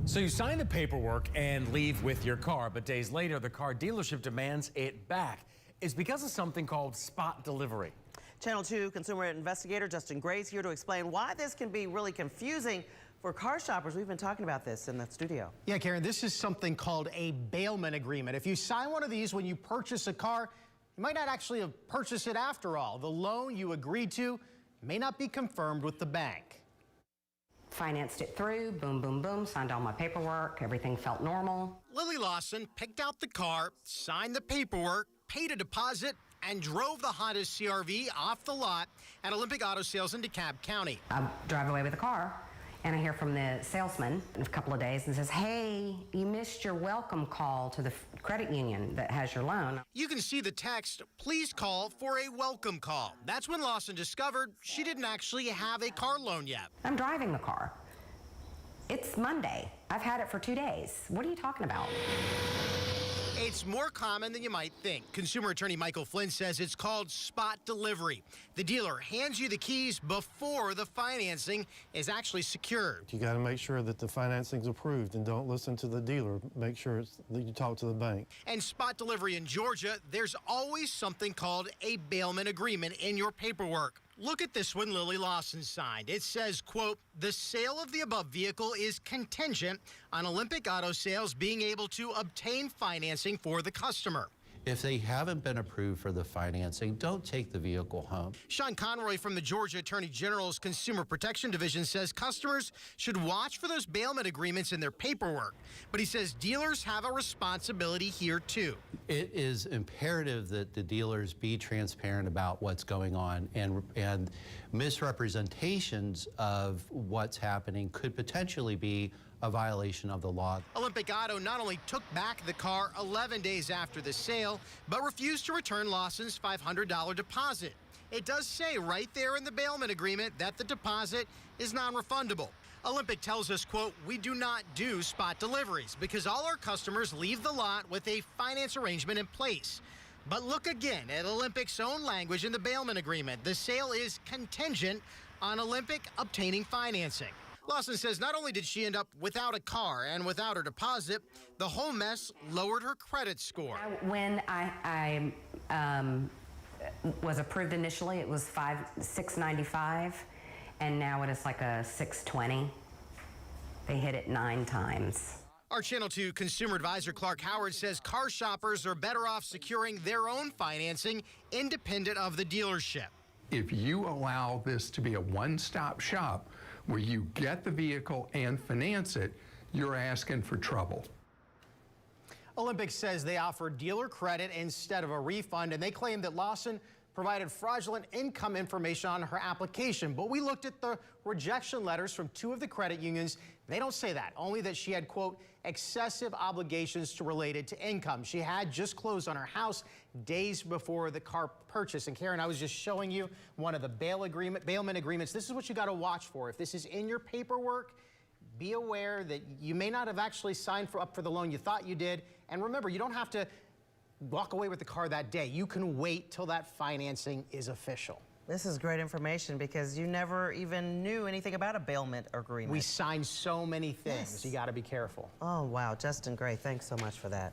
So you sign the paperwork and leave with your car, but days later, the car dealership demands it back. It's because of something called spot delivery. Channel 2 consumer investigator Justin Gray's here to explain why this can be really confusing for car shoppers. We've been talking about this in the studio. Yeah, Karen, this is something called a bailment agreement. If you sign one of these when you purchase a car, you might not actually have purchased it after all. The loan you agreed to may not be confirmed with the bank. Financed it through, boom, boom, boom, signed all my paperwork, everything felt normal. Lily Lawson picked out the car, signed the paperwork, paid a deposit, and drove the Honda CR-V off the lot at Olympic Auto Sales in DeKalb County. I drive away with the car, and I hear from the salesman in a couple of days and says, hey, you missed your welcome call to the credit union that has your loan. You can see the text, please call for a welcome call. That's when Lawson discovered she didn't actually have a car loan yet. I'm driving the car. It's Monday. I've had it for 2 days. What are you talking about? It's more common than you might think. Consumer attorney Michael Flynn says it's called spot delivery. The dealer hands you the keys before the financing is actually secured. You got to make sure that the financing's approved and don't listen to the dealer. Make sure that you talk to the bank. And spot delivery in Georgia, there's always something called a bailment agreement in your paperwork. Look at this one Lily Lawson signed. It says, quote, the sale of the above vehicle is contingent on Olympic Auto Sales being able to obtain financing for the customer. If they haven't been approved for the financing, don't take the vehicle home. Sean Conroy from the Georgia Attorney General's Consumer Protection Division says customers should watch for those bailment agreements in their paperwork. But he says dealers have a responsibility here, too. It is imperative that the dealers be transparent about what's going on, and misrepresentations of what's happening could potentially be a violation of the law. Olympic Auto not only took back the car 11 days after the sale, but refused to return Lawson's $500 deposit. It does say right there in the bailment agreement that the deposit is non-refundable. Olympic tells us, quote, we do not do spot deliveries because all our customers leave the lot with a finance arrangement in place. But look again at Olympic's own language in the bailment agreement. The sale is contingent on Olympic obtaining financing. Lawson says not only did she end up without a car and without her deposit, the whole mess lowered her credit score. When I was approved initially, it was 695, and now it is like a 620. They hit it 9 times. Our Channel 2 consumer advisor Clark Howard says car shoppers are better off securing their own financing independent of the dealership. If you allow this to be a one-stop shop where you get the vehicle and finance it, you're asking for trouble. Olympic says they offer dealer credit instead of a refund, and they claim that Lawson provided fraudulent income information on her application. But we looked at the rejection letters from 2 of the credit unions. They don't say that, only that she had, quote, excessive obligations to related to income. She had just closed on her house days before the car purchase. And Karen, I was just showing you one of the bailment agreements. This is what you got to watch for. If this is in your paperwork, be aware that you may not have actually signed up for the loan you thought you did. And remember, you don't have to walk away with the car that day. You can wait till that financing is official. This is great information because you never even knew anything about a bailment agreement. We signed so many things. Yes. You got to be careful. Oh, wow. Justin Gray, thanks so much for that.